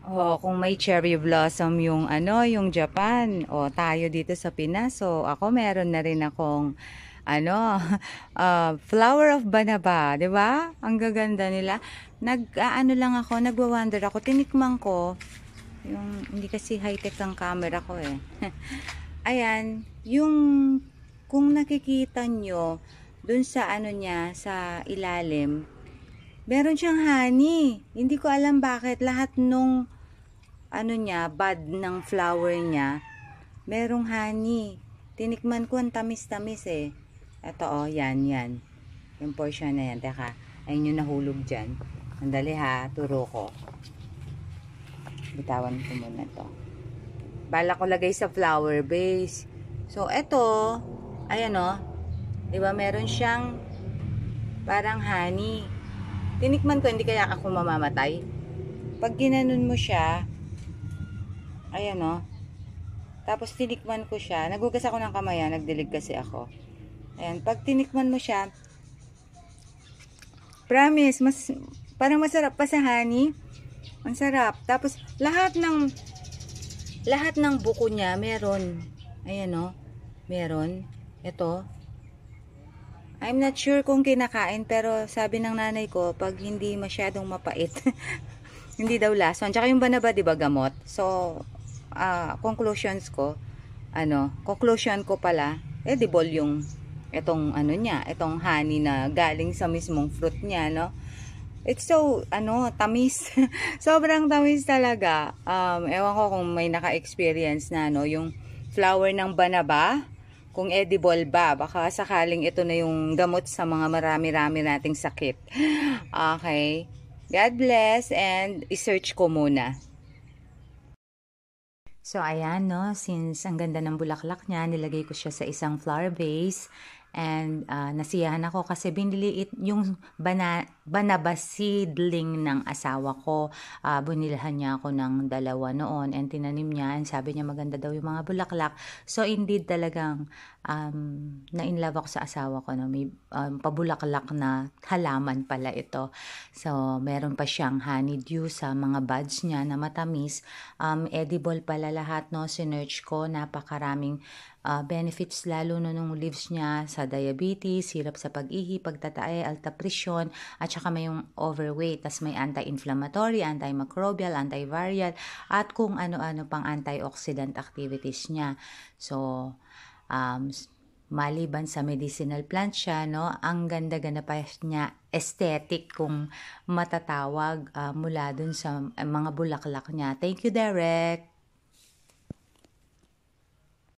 Oh, kung may cherry blossom yung ano, yung Japan, o tayo dito sa Pinas, so ako meron na rin akong ano, flower of banaba, 'di ba? Ang gaganda nila. Ano lang ako, nagwa-wonder ako, tinikman ko yung hindi kasi high-tech ang camera ko eh. Ayan, yung kung nakikita nyo dun sa ano niya, sa ilalim, meron siyang honey. Hindi ko alam bakit lahat nung ano niya, bud ng flower niya, merong honey. Tinikman ko, ang tamis-tamis eh. Ito oh, yan, yan. Yung portion na yan. Teka, ayun yung nahulog dyan. Sandali ha, turo ko. Bitawan ko muna to. Bala ko lagay sa flower base. So, ito, ayan oh. Diba, meron siyang parang honey. Tinikman ko, hindi kaya ako mamamatay. Pag ginanon mo siya, ayan oh. Tapos tinikman ko siya. Nagugas ako ng kamay, nagdilig kasi ako. Ayan, pag tinikman mo siya, promise, parang masarap pa sa honey. Ang sarap. Tapos lahat ng buko niya meron. Ayan oh. Meron. Ito. I'm not sure kung kinakain, pero sabi ng nanay ko, pag hindi masyadong mapait, hindi daw lason. Tsaka yung banaba, di ba, gamot? So, conclusion ko pala, edible yung itong ano niya, itong honey na galing sa mismong fruit niya, no? It's so, tamis. Sobrang tamis talaga. Ewan ko kung may naka-experience na, no, yung flower ng banaba, kung edible ba. Baka sakaling ito na yung gamot sa mga marami-rami nating sakit. Okay. God bless, and i-search ko muna. So, ayan, no, since ang ganda ng bulaklak niya, nilagay ko siya sa isang flower vase. And nasiyahan ako kasi binili yung banaba seedling ng asawa ko. Bunilhan niya ako ng dalawa noon and tinanim niya. And sabi niya maganda daw yung mga bulaklak. So, indeed talagang na-inlove ako sa asawa ko. No? May pabulaklak na halaman pala ito. So, meron pa siyang honeydew sa mga buds niya na matamis. Edible pala lahat, no? Sinearch ko, napakaraming benefits lalo na nung leaves niya sa diabetes, hirap sa pag-ihi, pagtatae, alta presyon, at saka may yung overweight, tas may anti-inflammatory, antimicrobial, antiviral, at kung ano-ano pang antioxidant activities niya. So, maliban sa medicinal plant siya, no, ang ganda-ganda pa niya, aesthetic kung matatawag mula dun sa mga bulaklak niya. Thank you, Derek!